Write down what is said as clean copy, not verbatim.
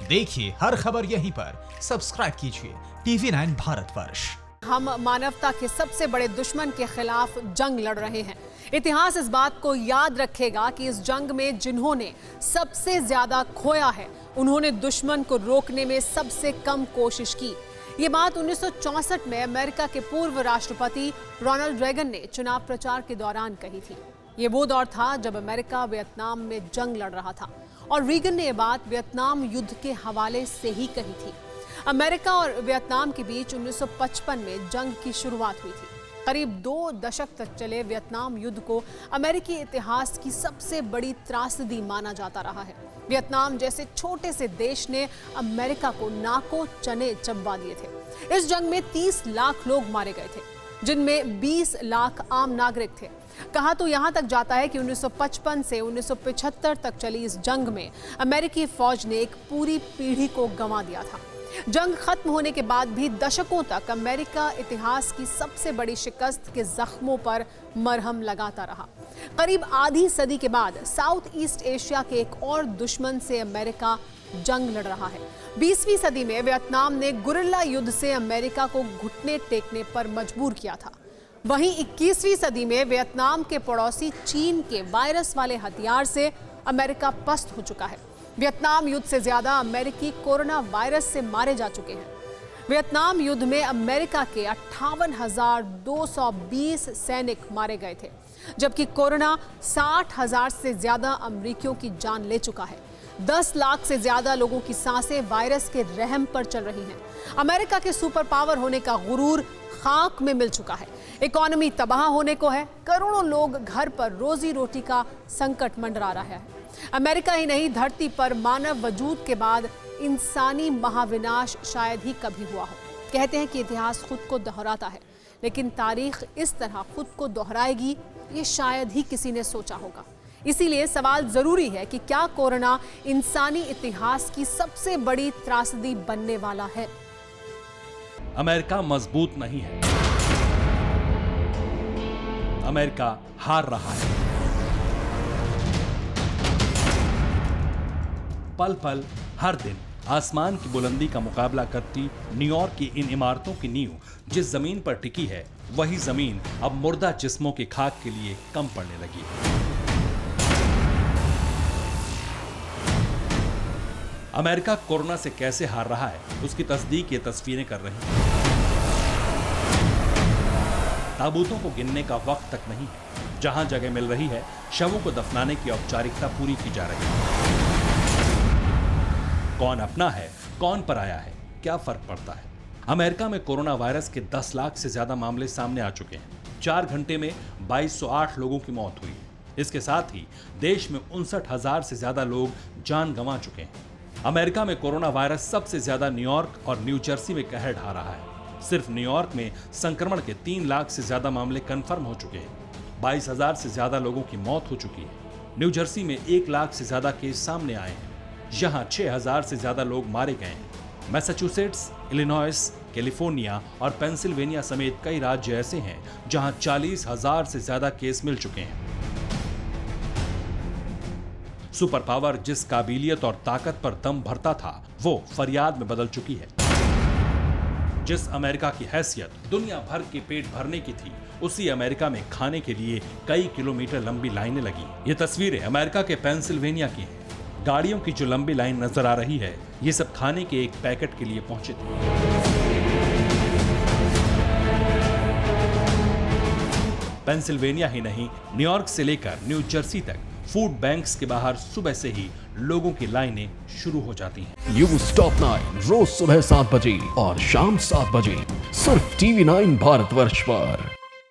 देखिए हर खबर यहीं पर। सब्सक्राइब कीजिए TV9 भारतवर्ष। हम मानवता के सबसे बड़े दुश्मन के खिलाफ जंग लड़ रहे हैं। इतिहास इस बात को याद रखेगा कि इस जंग में जिन्होंने सबसे ज्यादा खोया है, उन्होंने दुश्मन को रोकने में सबसे कम कोशिश की। ये बात 1964 में अमेरिका के पूर्व राष्ट्रपति रोनाल्ड रेगन ने चुनाव प्रचार के दौरान कही थी। ये वो दौर था जब अमेरिका वियतनाम में जंग लड़ रहा था और रेगन ने ये बात वियतनाम युद्ध के हवाले से ही कही थी। अमेरिका और वियतनाम के बीच 1955 में जंग की शुरुआत हुई थी। करीब 2 दशक तक चले वियतनाम युद्ध को अमेरिकी इतिहास की सबसे बड़ी त्रासदी माना जाता रहा है। वियतनाम जैसे छोटे से देश ने अमेरिका को नाको चने चबवा दिए थे। इस जंग में 30 लाख लोग मारे गए थे, जिनमें 20 लाख आम नागरिक थे। कहा तो यहां तक जाता है कि 1955 से 1975 तक चली इस जंग में अमेरिकी फौज ने एक पूरी पीढ़ी को गंवा दिया था। जंग खत्म होने के बाद भी दशकों तक अमेरिका इतिहास की सबसे बड़ी शिकस्त के जख्मों पर मरहम लगाता रहा। करीब आधी सदी के बाद साउथ ईस्ट एशिया के एक और दुश्मन से अमेरिका जंग लड़ रहा है। 20वीं सदी में वियतनाम ने गुरिल्ला युद्ध से अमेरिका को घुटने टेकने पर मजबूर किया था। वहीं 21वीं सदी में वियतनाम के पड़ोसी चीन के वायरस वाले हथियार से अमेरिका पस्त हो चुका है। वियतनाम युद्ध से ज्यादा अमेरिकी कोरोना वायरस से मारे जा चुके हैं। वियतनाम युद्ध में अमेरिका के 58,220 सैनिक मारे गए थे, जबकि कोरोना 60,000 से ज्यादा अमेरिकियों की जान ले चुका है। 10 लाख से ज्यादा लोगों की सांसें वायरस के रहम पर चल रही हैं। अमेरिका के सुपर पावर होने का गुरूर खाक में मिल चुका है। इकोनॉमी तबाह होने को है। करोड़ों लोग घर पर रोजी रोटी का संकट मंडरा रहा है। अमेरिका ही नहीं, धरती पर मानव वजूद के बाद इंसानी महाविनाश शायद ही कभी हुआ हो। कहते हैं कि इतिहास खुद को दोहराता है, लेकिन तारीख इस तरह खुद को दोहराएगी ये शायद ही किसी ने सोचा होगा। इसीलिए सवाल जरूरी है कि क्या कोरोना इंसानी इतिहास की सबसे बड़ी त्रासदी बनने वाला है? अमेरिका मजबूत नहीं है। अमेरिका हार रहा है। पल पल हर दिन आसमान की बुलंदी का मुकाबला करती न्यूयॉर्क की इन इमारतों की नींव जिस जमीन पर टिकी है, वही जमीन अब मुर्दा जिस्मों की खाक के लिए कम पड़ने लगी है। अमेरिका कोरोना से कैसे हार रहा है, उसकी तस्दीक ये तस्वीरें कर रही हैं। ताबूतों को गिनने का वक्त तक नहीं है। जहां जगह मिल रही है, शवों को दफनाने की औपचारिकता पूरी की जा रही है। कौन अपना है, कौन पराया है, क्या फर्क पड़ता है? अमेरिका में कोरोना वायरस के 10 लाख से ज्यादा मामले सामने आ चुके हैं। 4 घंटे में 2208 लोगों की मौत हुई। इसके साथ ही देश में 59,000 से ज्यादा लोग जान गंवा चुके हैं। अमेरिका में कोरोना वायरस सबसे ज्यादा न्यूयॉर्क और न्यू जर्सी में कहर ढा रहा है। सिर्फ न्यूयॉर्क में संक्रमण के 3 लाख से ज्यादा मामले कन्फर्म हो चुके हैं। 22,000 से ज्यादा लोगों की मौत हो चुकी है। न्यू जर्सी में 1 लाख से ज्यादा केस सामने आए हैं। यहाँ 6,000 से ज्यादा लोग मारे गए हैं। मैसाचुसेट्स, इलिनॉइस, कैलिफोर्निया और पेंसिल्वेनिया समेत कई राज्य ऐसे हैं जहां 40,000 से ज्यादा केस मिल चुके हैं। सुपर पावर जिस काबिलियत और ताकत पर दम भरता था, वो फरियाद में बदल चुकी है। जिस अमेरिका की हैसियत दुनिया भर के पेट भरने की थी, उसी अमेरिका में खाने के लिए कई किलोमीटर लंबी लाइनें लगी। ये तस्वीरें अमेरिका के पेंसिल्वेनिया की हैं। गाड़ियों की जो लंबी लाइन नजर आ रही है, ये सब खाने के एक पैकेट के लिए पहुंचे थे। पेंसिल्वेनिया ही नहीं, न्यूयॉर्क से लेकर न्यू जर्सी तक फूड बैंक्स के बाहर सुबह से ही लोगों की लाइनें शुरू हो जाती हैं। न्यूज़ टॉप 9 रोज सुबह 7 बजे और शाम 7 बजे सिर्फ TV9 भारतवर्ष पर।